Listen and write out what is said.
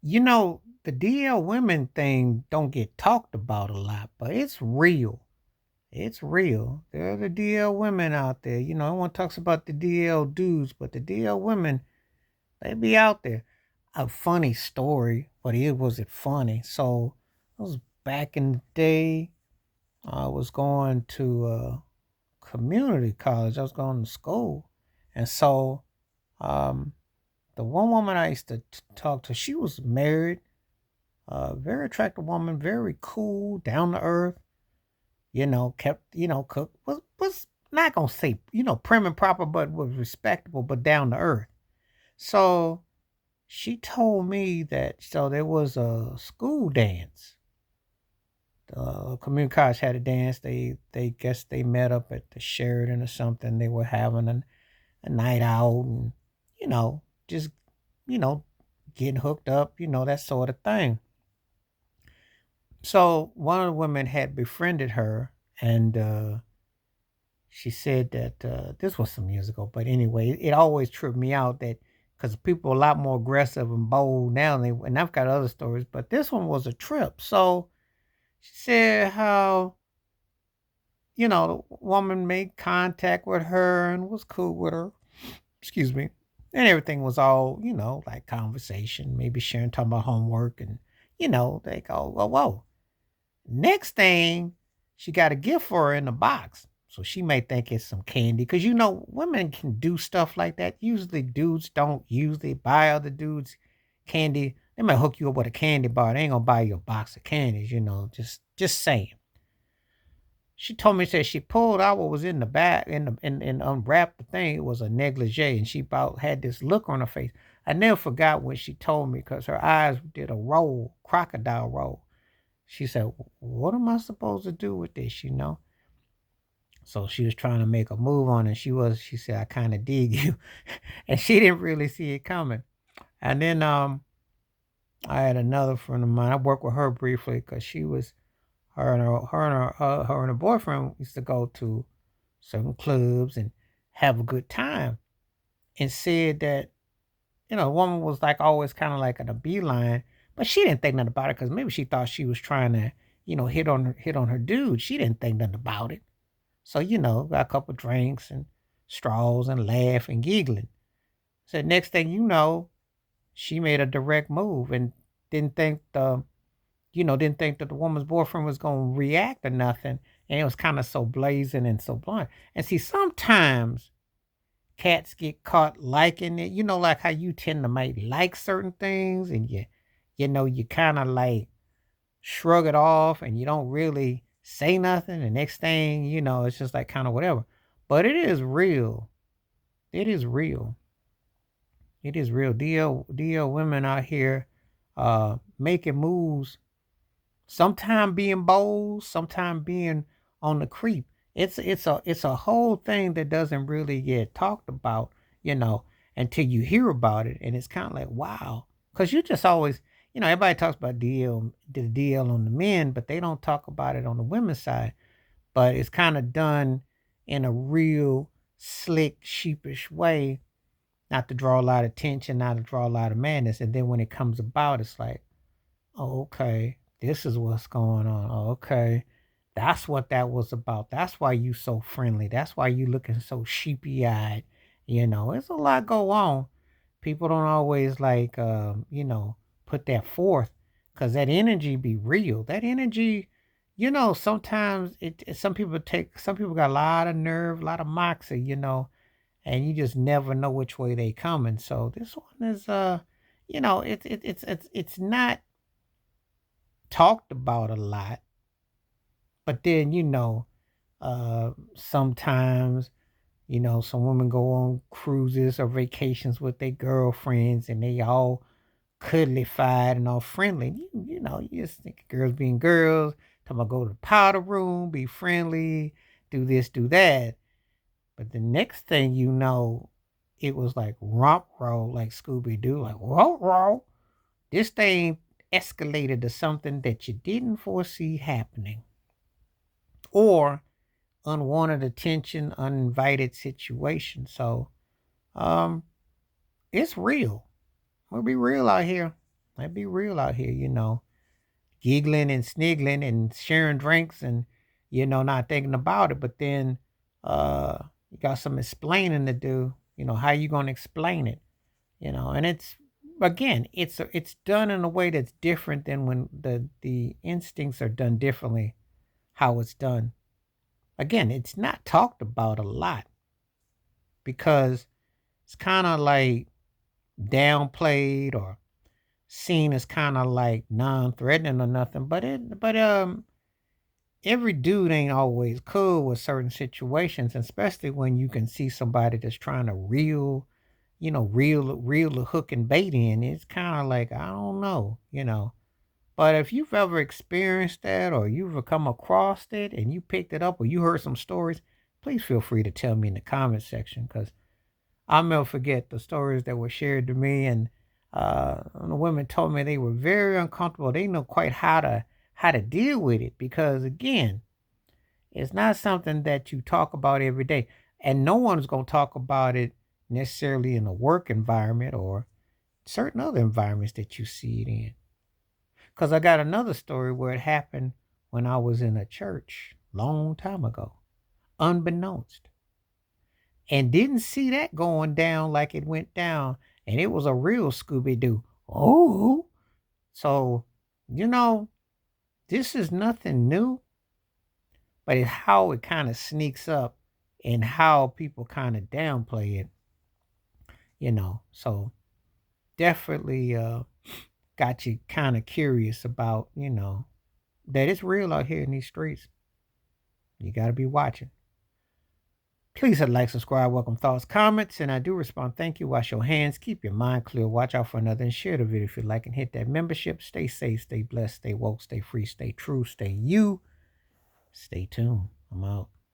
The DL women thing don't get talked about a lot, but it's real. It's real. There are the DL women out there. Everyone talks about the DL dudes, but the DL women, they be out there. A funny story, but it wasn't funny. So I was back in the day. I was going to community college. I was going to school, and so um, the one woman I used to talk to, she was married, very attractive woman, very cool, down to earth. Kept cook was not gonna say prim and proper, but was respectable, but down to earth. So she told me that there was a school dance. Community college had a dance. They guess they met up at the Sheridan or something. They were having a night out and you know just you know getting hooked up, that sort of thing. So one of the women had befriended her, and she said that this was some years ago, but anyway, it always tripped me out that because people are a lot more aggressive and bold now, and I've got other stories, but this one was a trip. So she said how the woman made contact with her and was cool with her. Excuse me. And everything was all, like conversation, maybe sharing, talking about homework, and they go, whoa, whoa. Next thing, she got a gift for her in a box. So she may think it's some candy because women can do stuff like that. Usually dudes don't usually buy other dudes candy. They might hook you up with a candy bar. They ain't gonna buy you a box of candies, just saying. She told me, said she pulled out what was in the bag and unwrapped the thing. It was a negligee, and she about had this look on her face. I never forgot what she told me because her eyes did a roll, crocodile roll. She said, "What am I supposed to do with this?" So she was trying to make a move on it. She said, "I kind of dig you." And she didn't really see it coming. And then I had another friend of mine. I worked with her briefly because she was her and her boyfriend used to go to certain clubs and have a good time. And said that the woman was like always kind of like at a beeline, but she didn't think nothing about it because maybe she thought she was trying to hit on her dude. She didn't think nothing about it. So got a couple drinks and straws and laugh and giggling. So next thing you know, she made a direct move and didn't think the didn't think that the woman's boyfriend was gonna react or nothing. And it was kind of so blazing and so blunt. And see, sometimes cats get caught liking it. Like how you tend to might like certain things and you kind of like shrug it off and you don't really say nothing. The next thing, it's just like kind of whatever. But it is real. It is real. It is real. DL women out here making moves, sometime being bold, sometime being on the creep. It's a whole thing that doesn't really get talked about, you know, until you hear about it, and it's kind of like wow, because you just always, everybody talks about the DL on the men, but they don't talk about it on the women's side. But it's kind of done in a real slick, sheepish way, not to draw a lot of attention, not to draw a lot of madness, and then when it comes about, it's like oh, okay. This is what's going on. Oh, okay. That's what that was about. That's why you so friendly. That's why you looking so sheepy eyed. It's a lot go on. People don't always like put that forth because that energy be real. That energy, sometimes some people got a lot of nerve, a lot of moxie, and you just never know which way they coming. So this one is it's not talked about a lot, but then sometimes some women go on cruises or vacations with their girlfriends, and they all cuddly-fied and all friendly. You just think girls being girls, talking about go to the powder room, be friendly, do this, do that. But the next thing you know, it was like romp roll, like Scooby Doo, like roll roll. This thing escalated to something that you didn't foresee happening, or unwanted attention, uninvited situation. So, um, it's real. We'll be real out here. Let's be real out here, giggling and sniggling and sharing drinks and, not thinking about it. But then you got some explaining to do, how you going to explain it, and again, it's done in a way that's different than when the instincts are done differently, how it's done. Again, it's not talked about a lot because it's kind of like downplayed or seen as kind of like non-threatening or nothing. But every dude ain't always cool with certain situations, especially when you can see somebody that's trying to reel the hook and bait in. It's kind of like, I don't know. But if you've ever experienced that or you've ever come across it and you picked it up or you heard some stories, please feel free to tell me in the comment section because I'll never forget the stories that were shared to me. And the women told me they were very uncomfortable. They know quite how to deal with it because again, it's not something that you talk about every day. And no one's going to talk about it necessarily in a work environment or certain other environments that you see it in. Because I got another story where it happened when I was in a church long time ago, unbeknownst, and didn't see that going down like it went down. And it was a real Scooby Doo. Oh, so, you know, this is nothing new, but it's how it kind of sneaks up and how people kind of downplay it. So definitely got you kind of curious about, that it's real out here in these streets. You got to be watching. Please hit like, subscribe, welcome thoughts, comments, and I do respond. Thank you. Wash your hands, keep your mind clear, watch out for another, and share the video if you like, and hit that membership. Stay safe, stay blessed, stay woke, stay free, stay true, stay you. Stay tuned. I'm out.